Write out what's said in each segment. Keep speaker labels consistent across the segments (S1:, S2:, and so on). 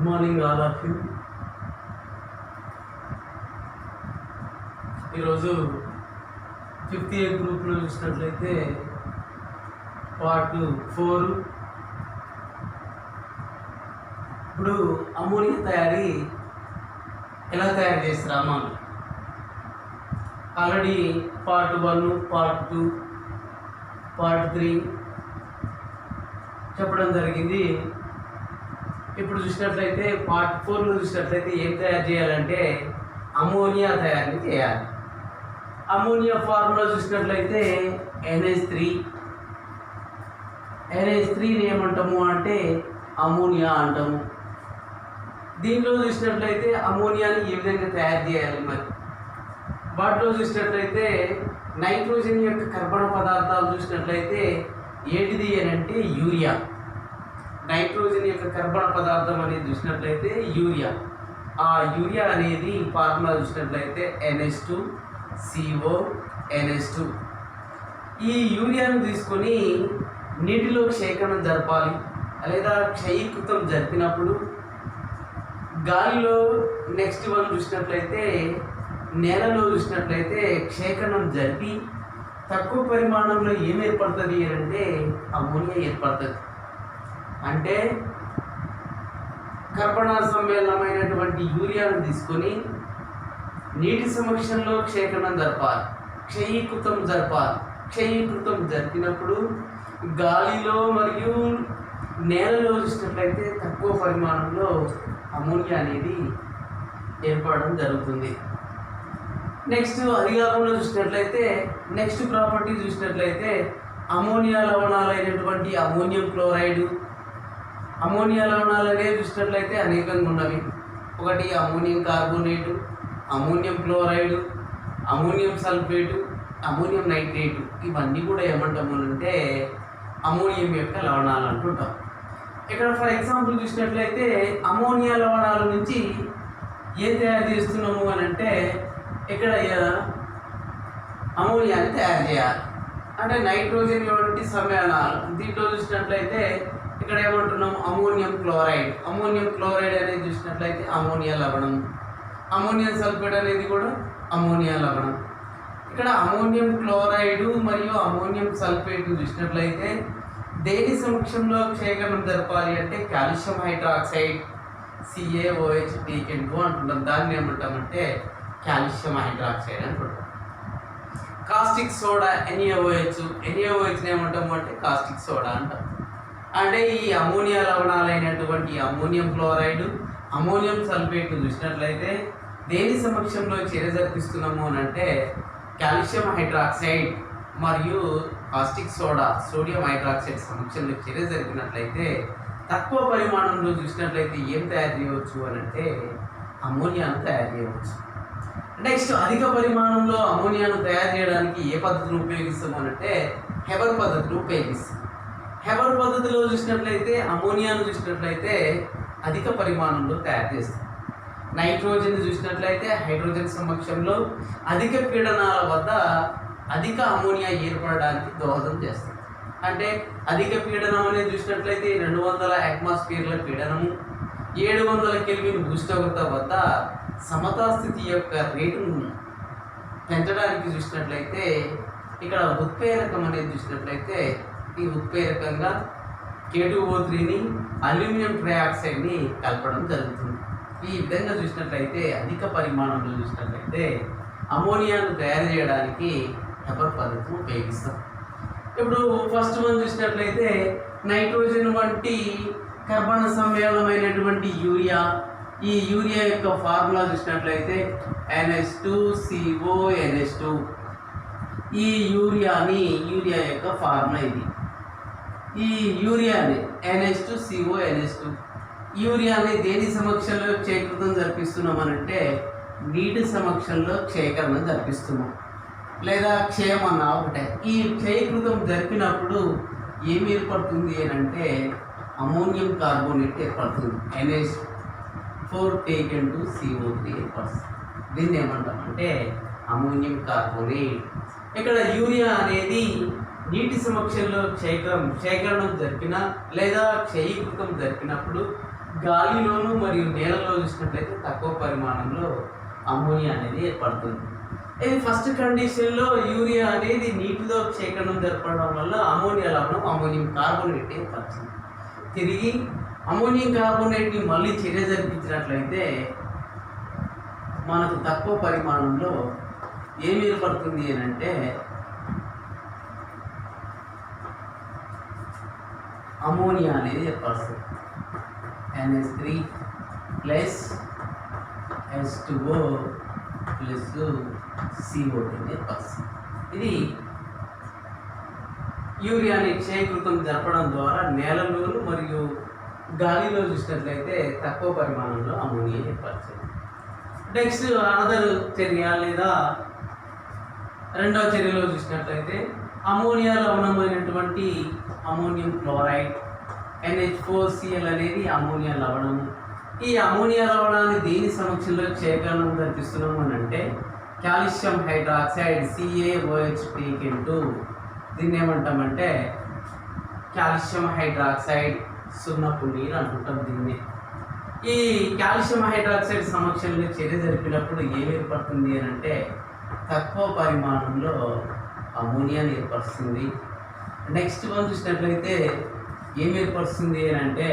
S1: Good morning all of you. ఈరోజు 5th A గ్రూప్లో చూసినట్లయితే పార్ట్ 4. ఇప్పుడు అమోనియా తయారీ ఎలా తయారు చేస్తారు మనం ఆల్రెడీ పార్ట్ 1, పార్ట్ 2, పార్ట్ 3 చెప్పడం జరిగింది. ఇప్పుడు చూసినట్లయితే పార్ట్ 4లో చూసినట్లయితే ఏం తయారు చేయాలంటే అమోనియా తయారీ చేయాలి. అమోనియా ఫార్ములా చూసినట్లయితే NH3 ఏమంటాము అంటే అమోనియా అంటాము. దీంట్లో చూసినట్లయితే అమోనియాని ఏ విధంగా తయారు చేయాలి మరి వాటిలో చూసినట్లయితే నైట్రోజన్ యొక్క కర్బన పదార్థాలు చూసినట్లయితే ఏంటిది అని అంటే యూరియా. నైట్రోజన్ యొక్క కర్బన పదార్థం అనేది చూసినట్లయితే యూరియా. ఆ యూరియా అనేది ఫార్ములా చూసినట్లయితే NH2CO NH2. ఈ యూరియాను తీసుకొని నీటిలో క్షేకణం జరపాలి, లేదా క్షయీకృతం జరిపినప్పుడు గాలిలో నెక్స్ట్ వన్ చూసినట్లయితే నేలలో చూసినట్లయితే క్షేకణం జరిపి తక్కువ పరిమాణంలో ఏం ఏర్పడుతుంది అంటే అమోనియా ఏర్పడుతుంది. అంటే కర్బన సమ్మేళనమైనటువంటి యూరియాను తీసుకొని నీటి సమక్షంలో క్షేకణం జరపాలి, క్షయీకృతం జరపాలి. క్షయీకృతం జరిపినప్పుడు గాలిలో మరియు నేలలో చూసినట్లయితే తక్కువ పరిమాణంలో అమోనియా అనేది ఏర్పడడం జరుగుతుంది. నెక్స్ట్ అది కాకుండా చూసినట్లయితే నెక్స్ట్ ప్రాపర్టీ చూసినట్లయితే అమోనియా లవణాలు అయినటువంటి అమోనియం క్లోరైడ్. అమోనియా లవణాలు అనేవి చూసినట్లయితే అనేకంగా ఉన్నవి. ఒకటి ammonium carbonate, ammonium chloride, ammonium sulphate, ammonium nitrate. ఇవన్నీ కూడా ఏమంటాము అంటే అమోనియం యొక్క లవణాలు అంటుంటాం. ఇక్కడ ఫర్ ఎగ్జాంపుల్ చూసినట్లయితే అమోనియా లవణాల నుంచి ఏం తయారు చేస్తున్నాము అని అంటే ఇక్కడ అమోనియాని తయారు చేయాలి. అంటే నైట్రోజన్ వంటి సమ్మేళనాలు. దీంట్లో చూసినట్లయితే ఇక్కడ ఏమంటున్నాం అమోనియం క్లోరైడ్. అమోనియం క్లోరైడ్ అనేది చూసినట్లయితే అమోనియా లవణం. అమోనియం సల్ఫేట్ అనేది కూడా అమోనియా లవణం. ఇక్కడ అమోనియం క్లోరైడ్ మరియు అమోనియం సల్ఫేట్ చూసినట్లయితే దేని సమక్షంలో క్షేకణం జరపాలి అంటే కాల్షియం హైడ్రాక్సైడ్ CaOH అంటుంటాం. దాన్ని ఏమంటామంటే కాల్షియం హైడ్రాక్సైడ్ అంటుంటాం. కాస్టిక్ సోడా NaOH ఏమంటాము అంటే కాస్టిక్ సోడా అంటాం. అంటే ఈ అమోనియా లవణాలైనటువంటి అమోనియం క్లోరైడ్, అమోనియం సల్ఫేట్ చూసినట్లయితే దేని సమక్షంలో చర్య జరిపిస్తున్నాము అని అంటే కాల్షియం హైడ్రాక్సైడ్ మరియు కాస్టిక్ సోడా సోడియం హైడ్రాక్సైడ్ సమక్షంలో చర్య జరిపినట్లయితే తక్కువ పరిమాణంలో చూసినట్లయితే ఏం తయారు చేయవచ్చు అని అంటే అమోనియాను తయారు చేయవచ్చు. నెక్స్ట్ అధిక పరిమాణంలో అమోనియాను తయారు చేయడానికి ఏ పద్ధతిని ఉపయోగిస్తాము అంటే హెబర్ పద్ధతిని ఉపయోగిస్తాం. హెబర్ పద్ధతిలో చూసినట్లయితే అమోనియాను చూసినట్లయితే అధిక పరిమాణంలో తయారు చేస్తాం. నైట్రోజన్ చూసినట్లయితే హైడ్రోజన్ సమక్షంలో అధిక పీడనాల వద్ద అధిక అమోనియా ఏర్పడడానికి దోహదం చేస్తుంది. అంటే అధిక పీడనం అనేది చూసినట్లయితే 200 అట్మాస్ఫియర్ల పీడనము, 700 కెల్విన్ ఉష్ణోగ్రత వద్ద సమతాస్థితి యొక్క రేటును పెంచడానికి చూసినట్లయితే ఇక్కడ ఉత్ప్రేరకం అనేది చూసినట్లయితే ఈ ఉత్ప్రేరకంగా K2O3ని అల్యూమినియం ట్రైఆక్సైడ్ని కలపడం జరుగుతుంది. ఈ విధంగా చూసినట్లయితే అధిక పరిమాణంలో చూసినట్లయితే అమోనియాను తయారు చేయడానికి హెబర్ పద్ధతిని ఉపయోగిస్తాం. ఇప్పుడు ఫస్ట్ వన్ చూసినట్లయితే నైట్రోజన్ వంటి కర్బన సమ్మేళనమైనటువంటి యూరియా. ఈ యూరియా యొక్క ఫార్ములా చూసినట్లయితే NH2CO NH2. ఈ యూరియా యొక్క ఫార్ములా ఇది. ఈ యూరియాని NH2CO NH2 యూరియాని దేని సమక్షంలో క్షయీకృతం జరిపిస్తున్నామనంటే నీటి సమక్షంలో క్షయీకరణం జరిపిస్తున్నాం, లేదా క్షయం అన్న ఒకటే. ఈ క్షయీకృతం జరిపినప్పుడు ఏమి ఏర్పడుతుంది అని అంటే అమోనియం కార్బోనేట్ ఏర్పడుతుంది. NH4 CO3 ఏర్పడుతుంది. దీన్ని ఏమంటామంటే అమోనియం కార్బోనేట్. ఇక్కడ యూరియా అనేది నీటి సమక్షంలో క్షయకరణం జరిపిన లేదా క్షయీకృతం జరిపినప్పుడు గాలిలోను మరియు నేలలో చూసినట్లయితే తక్కువ పరిమాణంలో అమోనియా అనేది ఏర్పడుతుంది. ఇది ఫస్ట్ కండిషన్లో యూరియా అనేది నీటిలో క్షయకరణం జరపడం వల్ల అమోనియా లవణం అమోనియం కార్బోనేట్ ఏర్పడుతుంది. తిరిగి అమోనియం కార్బోనేట్ని మళ్ళీ చర్య జరిపించినట్లయితే మనకు తక్కువ పరిమాణంలో ఏమి ఏర్పడుతుంది అని అంటే అమోనియా అనేది ఏర్పడుతుంది. NH3 plus H2O plus CO2 అనేది ఏర్పడుతుంది. ఇది యూరియాని క్షయకృతం జరపడం ద్వారా నేలలోను మరియు గాలిలో చూసినట్లయితే తక్కువ పరిమాణంలో అమోనియా ఏర్పడుతుంది. నెక్స్ట్ అనదర్ చర్య లేదా రెండవ చర్యలో చూసినట్లయితే అమోనియా లవణమైనటువంటి అమోనియం క్లోరైడ్ NH4Cl అనేది అమోనియా లవణం. ఈ అమోనియా లవణాన్ని దేని సమక్షంలో క్షయకరణం జరిపిస్తున్నాము అని అంటే కాల్షియం హైడ్రాక్సైడ్ CaOH2 దీన్ని ఏమంటామంటే కాల్షియం హైడ్రాక్సైడ్ సున్నపు నీరు అంటుంటాం దీన్ని. ఈ కాల్షియం హైడ్రాక్సైడ్ సమక్షంలో చర్య జరిపినప్పుడు ఏం ఏర్పడుతుంది అని అంటే తక్కువ పరిమాణంలో అమోనియాని ఏర్పరుస్తుంది. నెక్స్ట్ వన్ చూసినట్లయితే ఏం ఏర్పరుస్తుంది అని అంటే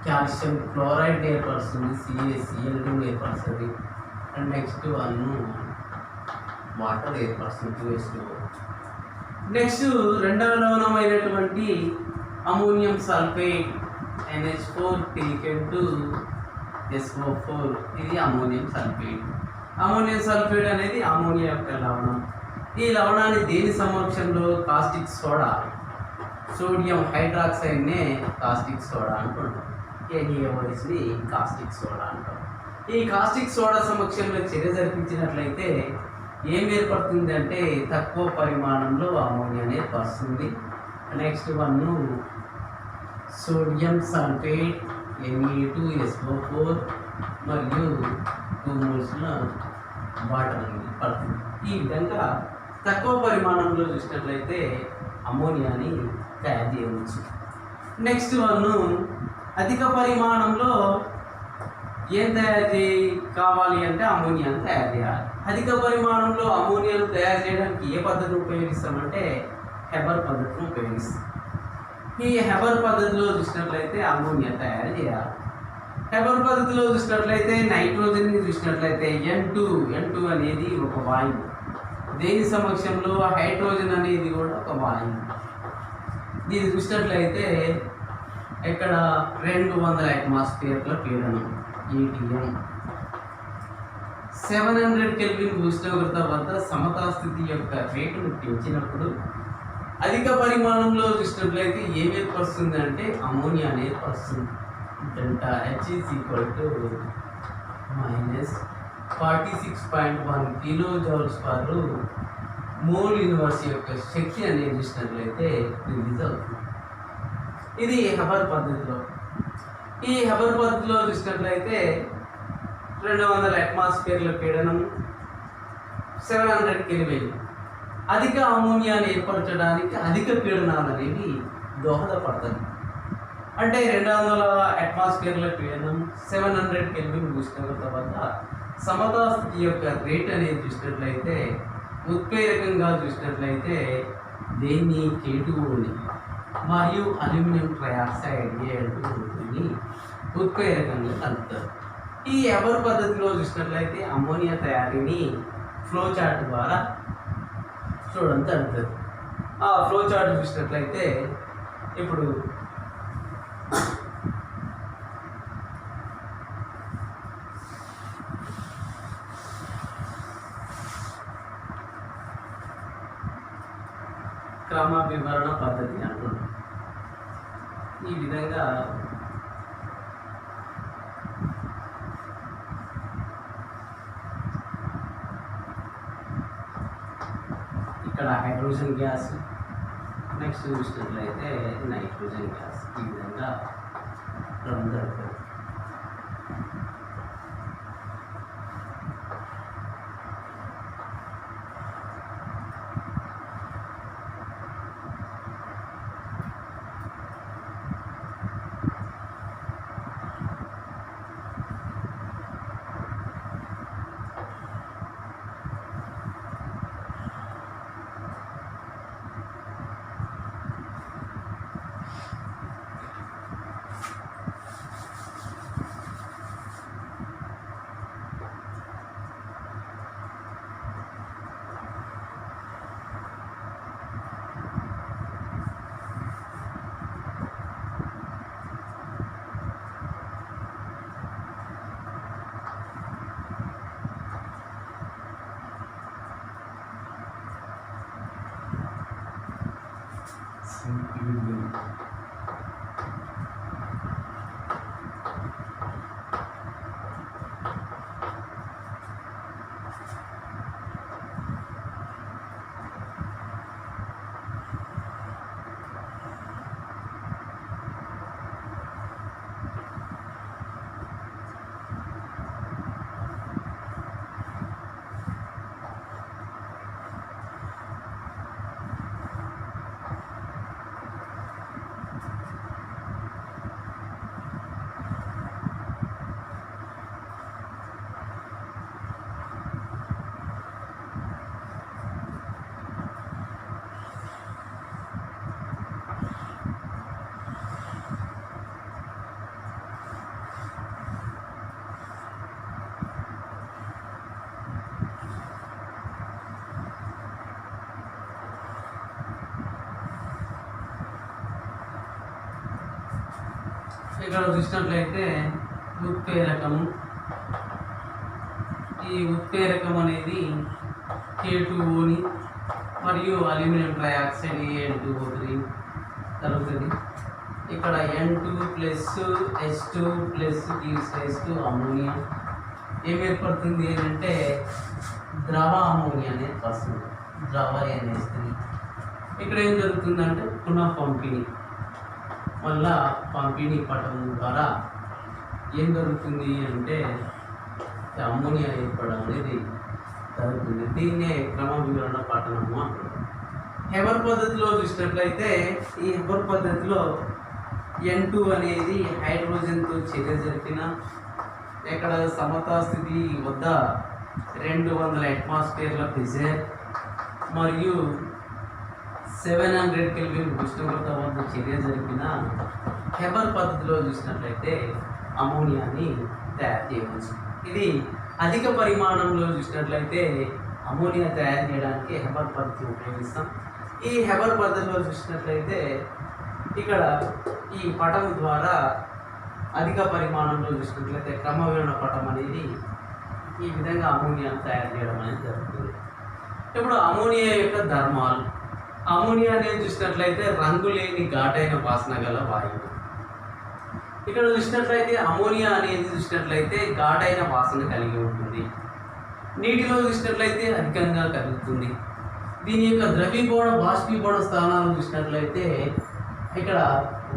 S1: కాల్షియం క్లోరైడ్ ఏర్పరుస్తుంది, CaCl2 ఏర్పరుస్తుంది. అండ్ నెక్స్ట్ వన్ వాటర్ ఏర్పరుస్తుంది, 2H2O. నెక్స్ట్ రెండవ లవణమైనటువంటి అమోనియం సల్ఫేట్ NH4 ఇది అమోనియం సల్ఫేట్. అమోనియం సల్ఫేట్ అనేది అమోనియా యొక్క లవణం. ఈ లవణాన్ని దేని సమక్షంలో కాస్టిక్ సోడా సోడియం హైడ్రాక్సైడ్నే కాస్టిక్ సోడా అంటుంటాం. KaOHని కాస్టిక్ సోడా అంటాం. ఈ కాస్టిక్ సోడా సమక్షంలో చర్య జరిపించినట్లయితే ఏం ఏర్పడుతుంది అంటే తక్కువ పరిమాణంలో అమోనియాని ఏర్పరుస్తుంది. Next one sodium sulphate Na2SO4 మరియు 2 మోల్స్ వాటర్ అనేది పడుతుంది. ఈ విధంగా తక్కువ పరిమాణంలో చూసినట్లయితే అమోనియాని తయారు చేయవచ్చు. నెక్స్ట్ వన్ అధిక పరిమాణంలో ఏం కావాలి అంటే అమోనియాను తయారు చేయాలి. అధిక పరిమాణంలో అమోనియాను తయారు చేయడానికి ఏ పద్ధతిని ఉపయోగిస్తామంటే హెబర్ పద్ధతిని ఉపయోగిస్తాం. ఈ హెబర్ పద్ధతిలో చూసినట్లయితే అమోనియా తయారు చేయాలి. హెబర్ పద్ధతిలో చూసినట్లయితే నైట్రోజన్ని చూసినట్లయితే N2 అనేది ఒక వాయువు. దేని సమక్షంలో హైడ్రోజన్ అనేది కూడా ఒక వాయువు. దీన్ని చూసినట్లయితే ఇక్కడ 200 అట్మాస్ఫియర్ల పీడనం ATM 700 కెల్విన్ ఉష్ణోగ్రత వద్ద సమతా స్థితి యొక్క రేటును పెంచినప్పుడు అధిక పరిమాణంలో చూసినట్లయితే ఏం ఏర్పరుస్తుంది అంటే అమోనియా అనేది ఏర్పరుస్తుంది. ΔH -46.1 kilojoules per mole universe యొక్క శక్తి అనేది చూసినట్లయితే రిలీజ్ అవుతుంది. ఇది హెబర్ పద్ధతిలో. ఈ హెబర్ పద్ధతిలో చూసినట్లయితే 200 అట్మాస్ఫియర్ల పీడనం 700 కెల్విన్ అధిక అమోనియాని ఏర్పరచడానికి అధిక పీడనాలు అనేవి దోహదపడతాయి. అంటే 200 అట్మాస్ఫియర్ల పీడనం 700 కెల్విన్ ఉష్ణోగ్రత వద్ద సమతా స్థితి యొక్క రేట్ అనేది చూసినట్లయితే ఉత్ప్రేరకంగా చూసినట్లయితే దేన్ని K2Oని మరియు అల్యూమినియం ట్రైఆక్సైడ్ Al2O ఉత్ప్రేరకంగా కలుపుతారు. ఈ హెబర్ పద్ధతిలో చూసినట్లయితే అమోనియా తయారీని ఫ్లో చార్ట్ ద్వారా చూడడం జరుగుతుంది. ఆ ఫ్లో చార్ట్ చూసినట్లయితే ఇప్పుడు క్రమ వివరణ పద్ధతి అంటున్నాం. ఈ విధంగా ఇక్కడ హైడ్రోజన్ గ్యాస్, నెక్స్ట్ చూసినట్లయితే నైట్రోజన్ గ్యాస్, ఈ విధంగా రన్ జరుగుతుంది. ఇక్కడ చూసినట్లయితే ఉత్ప్రేరకము. ఈ ఉత్ప్రేరకం అనేది K2Oని మరియు అల్యూమినియం ట్రైఆక్సైడ్ An2O3 కలుగుతుంది. ఇక్కడ N2+H2+T అమోనియా ఏం ఏర్పడుతుంది అంటే ద్రవ అమోనియా అనేది వస్తుంది, ద్రవ అనేస్తుంది. ఇక్కడ ఏం జరుగుతుందంటే పునః పంపిణీ, మళ్ళా పంపిణీ పటం ద్వారా ఏం జరుగుతుంది అంటే అమ్మోనియా ఏర్పడడం అనేది జరుగుతుంది. దీన్నే క్రమ వివరణ పఠనము అంటారు. హెబర్ పద్ధతిలో చూసినట్లయితే ఈ హెబర్ పద్ధతిలో N2 అనేది హైడ్రోజన్తో చర్య జరిపిన ఇక్కడ సమతా స్థితి వద్ద 200 అట్మాస్ఫియర్ల ప్రెషర్ మరియు 700 కెల్విన్ ఉష్ణోగ్రత వద్ద చర్య జరిపిన హెబర్ పద్ధతిలో చూసినట్లయితే అమోనియాని తయారు చేయవచ్చు. ఇది అధిక పరిమాణంలో చూసినట్లయితే అమోనియా తయారు చేయడానికి హెబర్ పద్ధతి ఉపయోగిస్తాం. ఈ హెబర్ పద్ధతిలో చూసినట్లయితే ఇక్కడ ఈ పటం ద్వారా అధిక పరిమాణంలో చూసినట్లయితే క్రమవివరణ పటం అనేది ఈ విధంగా అమోనియాను తయారు చేయడం అనేది జరుగుతుంది. ఇప్పుడు అమోనియా యొక్క ధర్మాలు. అమోనియా అనేది చూసినట్లయితే రంగు లేని ఘాటైన వాసన గల వాయువు. ఇక్కడ చూసినట్లయితే అమోనియా అనేది చూసినట్లయితే ఘాటైన వాసన కలిగి ఉంటుంది. నీటిలో చూసినట్లయితే అధికంగా కలుగుతుంది. దీని యొక్క ద్రవీభవన బాష్పీభవన స్థానాలు చూసినట్లయితే ఇక్కడ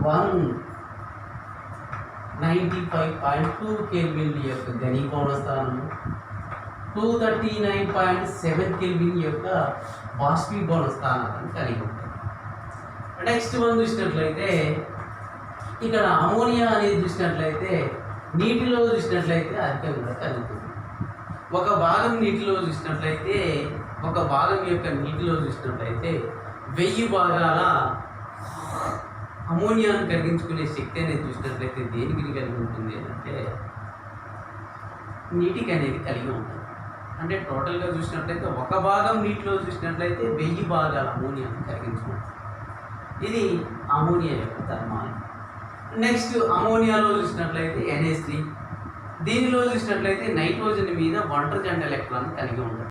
S1: 195.2 కెల్విన్ యొక్క ఘనీభవన స్థానము, 239.7 కెల్విన్ యొక్క బాష్పీభవన స్థానాలను కలిగి ఉంటుంది. నెక్స్ట్ మనం చూసినట్లయితే ఇక్కడ అమోనియా అనేది చూసినట్లయితే నీటిలో చూసినట్లయితే అధికంగా కలుగుతుంది. ఒక భాగం నీటిలో చూసినట్లయితే నీటిలో చూసినట్లయితే 1000 భాగాల అమోనియాను కరిగించుకునే శక్తి అనేది చూసినట్లయితే దేనికి కలిగి ఉంటుంది అంటే నీటికి అనేది కలిగి ఉంటుంది. అంటే టోటల్గా చూసినట్లయితే ఒక భాగం నీటిలో చూసినట్లయితే 1000 భాగాల అమోనియాను కరిగించుకుంటుంది. ఇది అమోనియా యొక్క ధర్మాలు. నెక్స్ట్ అమోనియాలో చూసినట్లయితే NH3. దీనిలో చూసినట్లయితే నైట్రోజన్ మీద ఒంటరి జంట ఎలక్ట్రాన్ కలిగి ఉంటుంది.